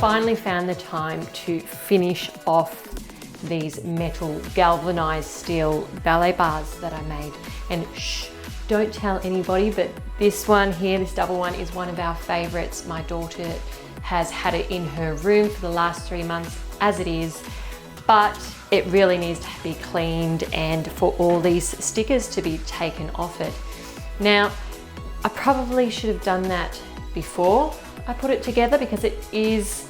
finally found the time to finish off these metal galvanized steel ballet bars that I made. And shh, don't tell anybody, but this one here, this double one, is one of our favorites. My daughter has had it in her room for the last 3 months as it is, but it really needs to be cleaned and for all these stickers to be taken off it. Now, I probably should have done that before I put it together because it is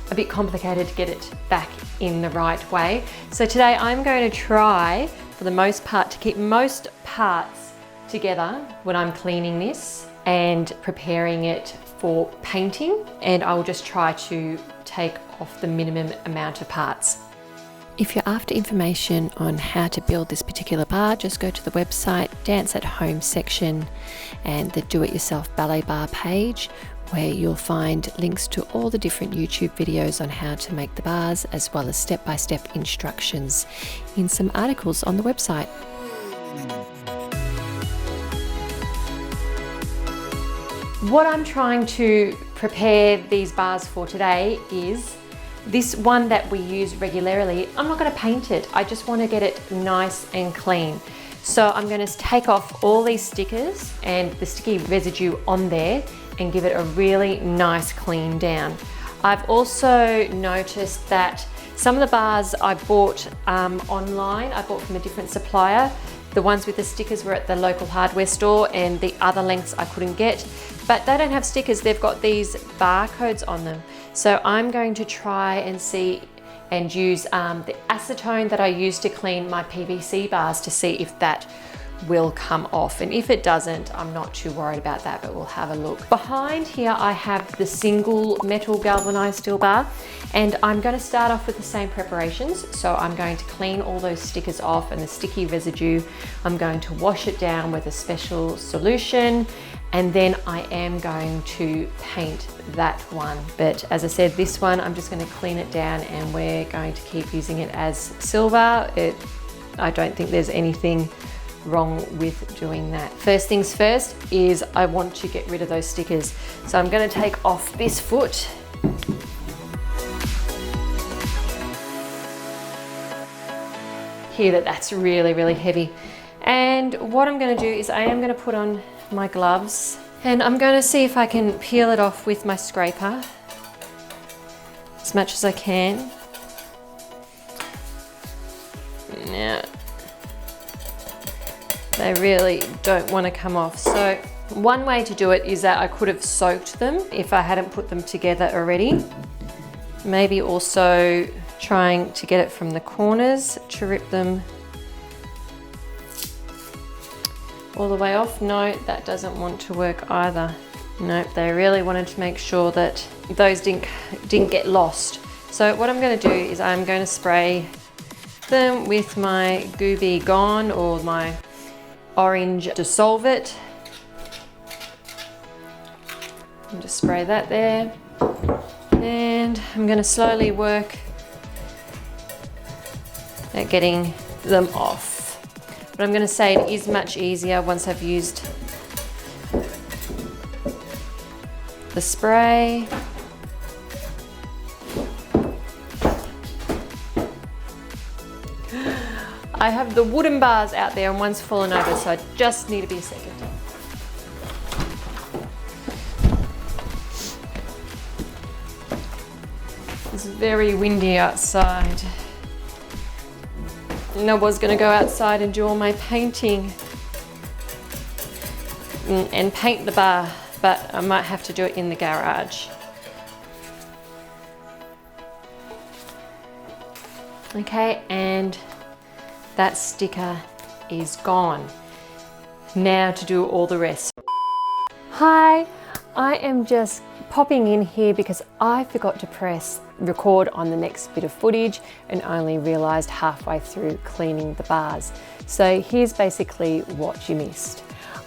a bit complicated to get it back in the right way. So today I'm going to try, for the most part, to keep most parts together when I'm cleaning this and preparing it for painting, and I will just try to take off the minimum amount of parts. If you're after information on how to build this particular bar, just go to the website Dance at Home section and the Do-It-Yourself Ballet Bar page, where you'll find links to all the different YouTube videos on how to make the bars, as well as step-by-step instructions in some articles on the website. What I'm trying to prepare these bars for today is this one that we use regularly. I'm not going to paint it, I just want to get it nice and clean. So I'm going to take off all these stickers and the sticky residue on there and give it a really nice clean down. I've also noticed that some of the bars I bought online, I bought from a different supplier. The ones with the stickers were at the local hardware store, and the other lengths I couldn't get. But they don't have stickers, they've got these barcodes on them. So I'm going to try and see and use the acetone that I use to clean my PVC bars to see if that will come off. And if it doesn't, I'm not too worried about that, but we'll have a look. Behind here I have the single metal galvanized steel bar, and I'm going to start off with the same preparations. So I'm going to clean all those stickers off and the sticky residue. I'm going to wash it down with a special solution, and then I am going to paint that one. But as I said, this one I'm just going to clean it down, and we're going to keep using it as silver. I don't think there's anything wrong with doing that. First things first is I want to get rid of those stickers. So I'm going to take off this foot. Hear that's really, really heavy. And what I'm going to do is I am going to put on my gloves, and I'm going to see if I can peel it off with my scraper as much as I can. Now, they really don't want to come off. So one way to do it is that I could have soaked them if I hadn't put them together already. Maybe also trying to get it from the corners to rip them all the way off. No, that doesn't want to work either. Nope, they really wanted to make sure that those didn't get lost. So what I'm going to do is I'm going to spray them with my Gooby Gone or my orange Dissolve It. And just spray that there. And I'm going to slowly work at getting them off. But I'm going to say it is much easier once I've used the spray. I have the wooden bars out there and one's fallen over, so I just need to be a second. It's very windy outside. And I was going to go outside and do all my painting and paint the bar, but I might have to do it in the garage. Okay, and that sticker is gone. Now to do all the rest. Hi, I am just popping in here because I forgot to press record on the next bit of footage and only realized halfway through cleaning the bars. So here's basically what you missed.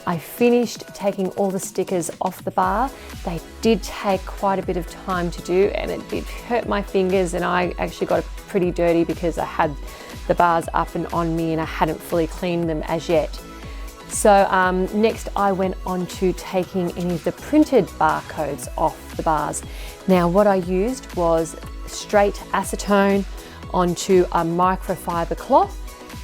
I finished taking all the stickers off the bar. They did take quite a bit of time to do, and it did hurt my fingers, and I actually got pretty dirty because I had the bars up and on me and I hadn't fully cleaned them as yet. So next I went on to taking any of the printed barcodes off the bars. Now what I used was straight acetone onto a microfiber cloth,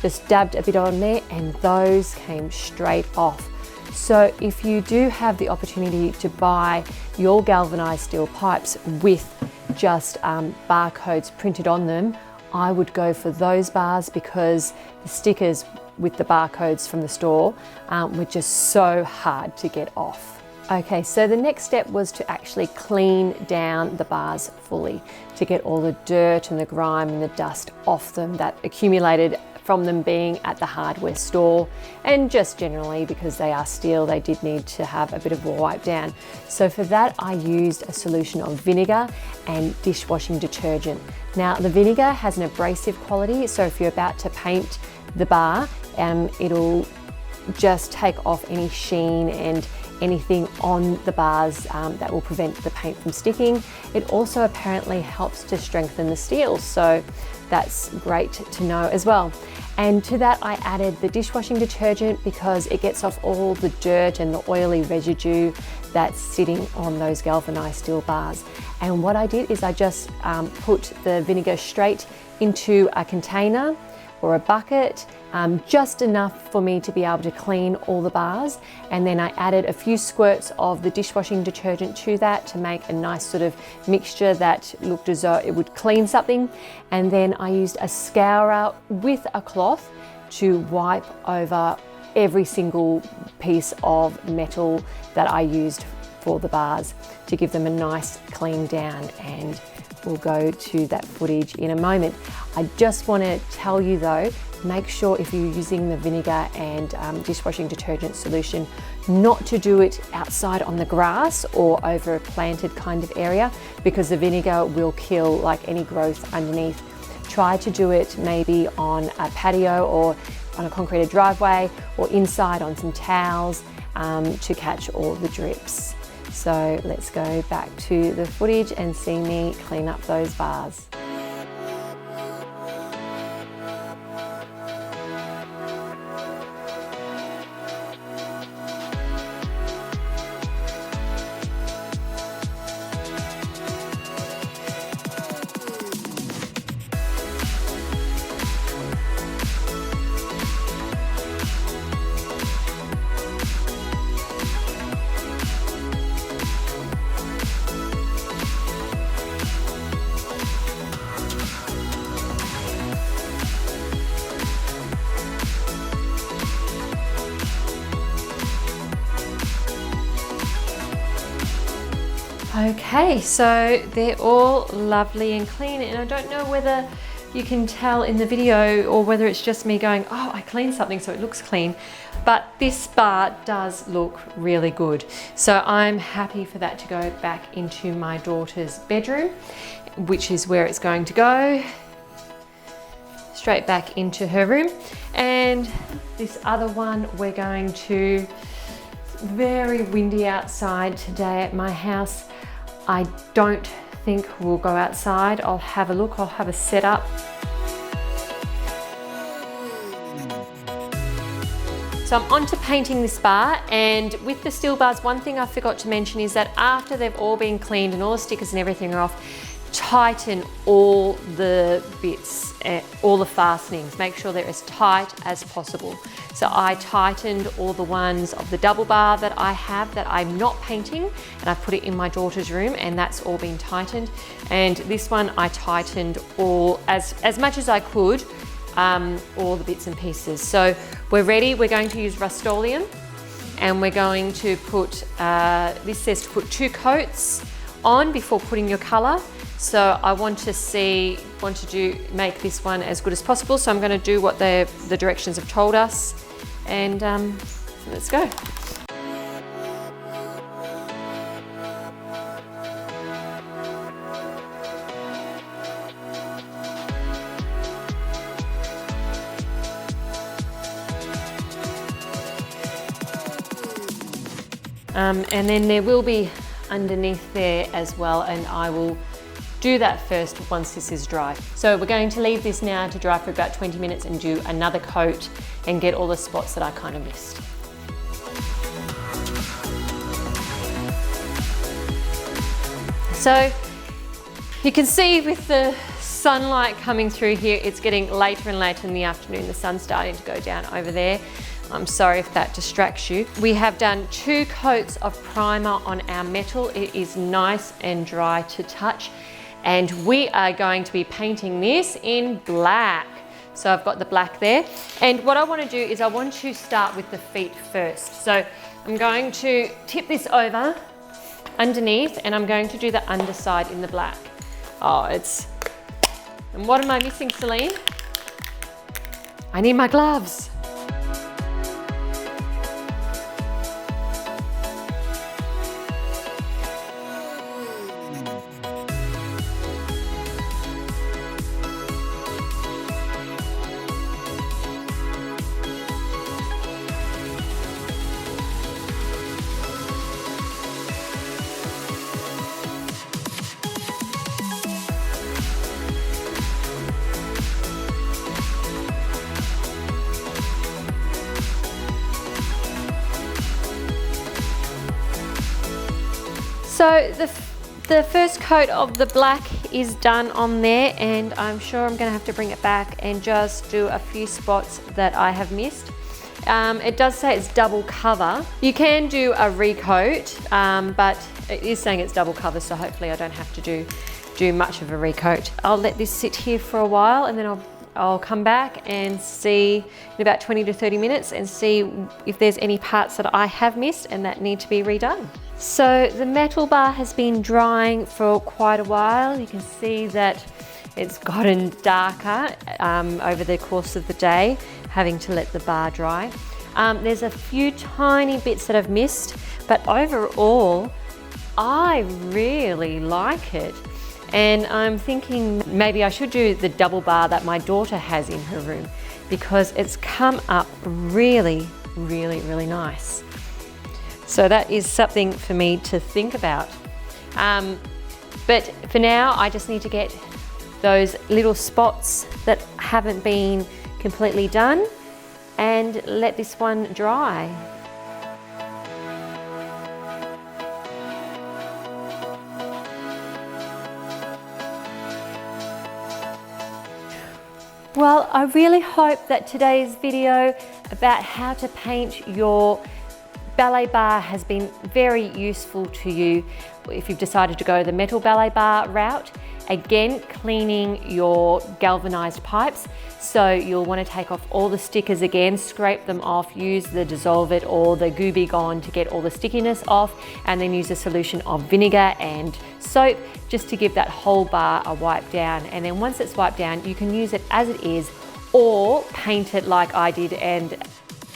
just dabbed a bit on there, and those came straight off. So if you do have the opportunity to buy your galvanized steel pipes with just barcodes printed on them, I would go for those bars, because the stickers with the barcodes from the store were just so hard to get off. Okay, so the next step was to actually clean down the bars fully, to get all the dirt and the grime and the dust off them that accumulated from them being at the hardware store, and just generally because they are steel, they did need to have a bit of a wipe down. So for that I used a solution of vinegar and dishwashing detergent. Now the vinegar has an abrasive quality, so if you're about to paint the bar, it'll just take off any sheen and anything on the bars that will prevent the paint from sticking. It also apparently helps to strengthen the steel, so that's great to know as well. And to that I added the dishwashing detergent, because it gets off all the dirt and the oily residue that's sitting on those galvanized steel bars. And what I did is I just put the vinegar straight into a container or a bucket, just enough for me to be able to clean all the bars. And then I added a few squirts of the dishwashing detergent to that to make a nice sort of mixture that looked as though it would clean something. And then I used a scourer with a cloth to wipe over every single piece of metal that I used for the bars to give them a nice clean down, and we'll go to that footage in a moment. I just want to tell you though, make sure if you're using the vinegar and dishwashing detergent solution, not to do it outside on the grass or over a planted kind of area, because the vinegar will kill like any growth underneath. Try to do it maybe on a patio or on a concreted driveway, or inside on some towels to catch all the drips. So let's go back to the footage and see me clean up those bars. Okay, so they're all lovely and clean, and I don't know whether you can tell in the video or whether it's just me going, oh, I cleaned something so it looks clean, but this bar does look really good. So I'm happy for that to go back into my daughter's bedroom, which is where it's going to go, straight back into her room. And this other one we're going to, very windy outside today at my house. I don't think we'll go outside. I'll have a look, I'll have a setup. So I'm on to painting this bar, and with the steel bars, one thing I forgot to mention is that after they've all been cleaned and all the stickers and everything are off, tighten all the bits, all the fastenings. Make sure they're as tight as possible. So I tightened all the ones of the double bar that I have that I'm not painting, and I put it in my daughter's room, and that's all been tightened. And this one I tightened all as much as I could, all the bits and pieces. So we're ready. We're going to use Rust-Oleum, and we're going to put, this says to put 2 coats on before putting your color. So I want to make this one as good as possible. So I'm going to do what the directions have told us, and let's go. And then there will be underneath there as well, and I will do that first once this is dry. So we're going to leave this now to dry for about 20 minutes and do another coat and get all the spots that I kind of missed. So you can see with the sunlight coming through here, it's getting later and later in the afternoon. The sun's starting to go down over there. I'm sorry if that distracts you. We have done 2 coats of primer on our metal. It is nice and dry to touch. And we are going to be painting this in black. So I've got the black there. And what I want to do is I want to start with the feet first. So I'm going to tip this over underneath and I'm going to do the underside in the black. And what am I missing, Celine? I need my gloves. So the first coat of the black is done on there, and I'm sure I'm going to have to bring it back and just do a few spots that I have missed. It does say it's double cover. You can do a recoat, but it is saying it's double cover, so hopefully I don't have to do much of a recoat. I'll let this sit here for a while and then I'll come back and see in about 20 to 30 minutes and see if there's any parts that I have missed and that need to be redone. So the metal bar has been drying for quite a while. You can see that it's gotten darker over the course of the day, having to let the bar dry. There's a few tiny bits that I've missed, but overall, I really like it. And I'm thinking maybe I should do the double bar that my daughter has in her room because it's come up really, really, really nice. So that is something for me to think about. But for now, I just need to get those little spots that haven't been completely done and let this one dry. Well, I really hope that today's video about how to paint your ballet bar has been very useful to you if you've decided to go the metal ballet bar route. Again, cleaning your galvanized pipes. So you'll want to take off all the stickers again, scrape them off, use the Dissolve It or the Gooby Gone to get all the stickiness off, and then use a solution of vinegar and soap just to give that whole bar a wipe down. And then once it's wiped down, you can use it as it is or paint it like I did, and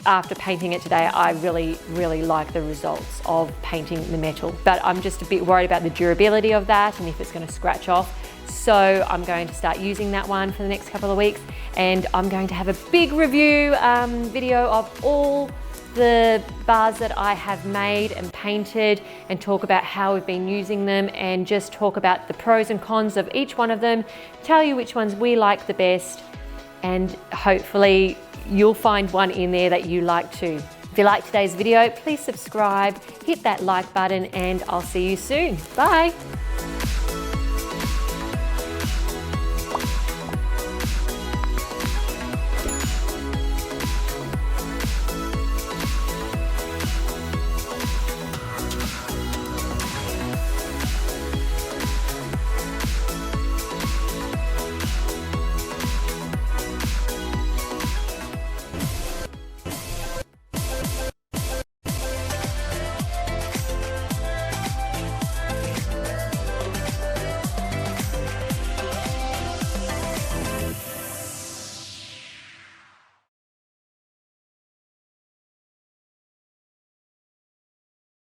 after painting it today, I really, really like the results of painting the metal. But I'm just a bit worried about the durability of that and if it's going to scratch off. So I'm going to start using that one for the next couple of weeks, and I'm going to have a big review video of all the bars that I have made and painted and talk about how we've been using them and just talk about the pros and cons of each one of them, tell you which ones we like the best, and hopefully you'll find one in there that you like too. If you like today's video, please subscribe, hit that like button, and I'll see you soon. Bye.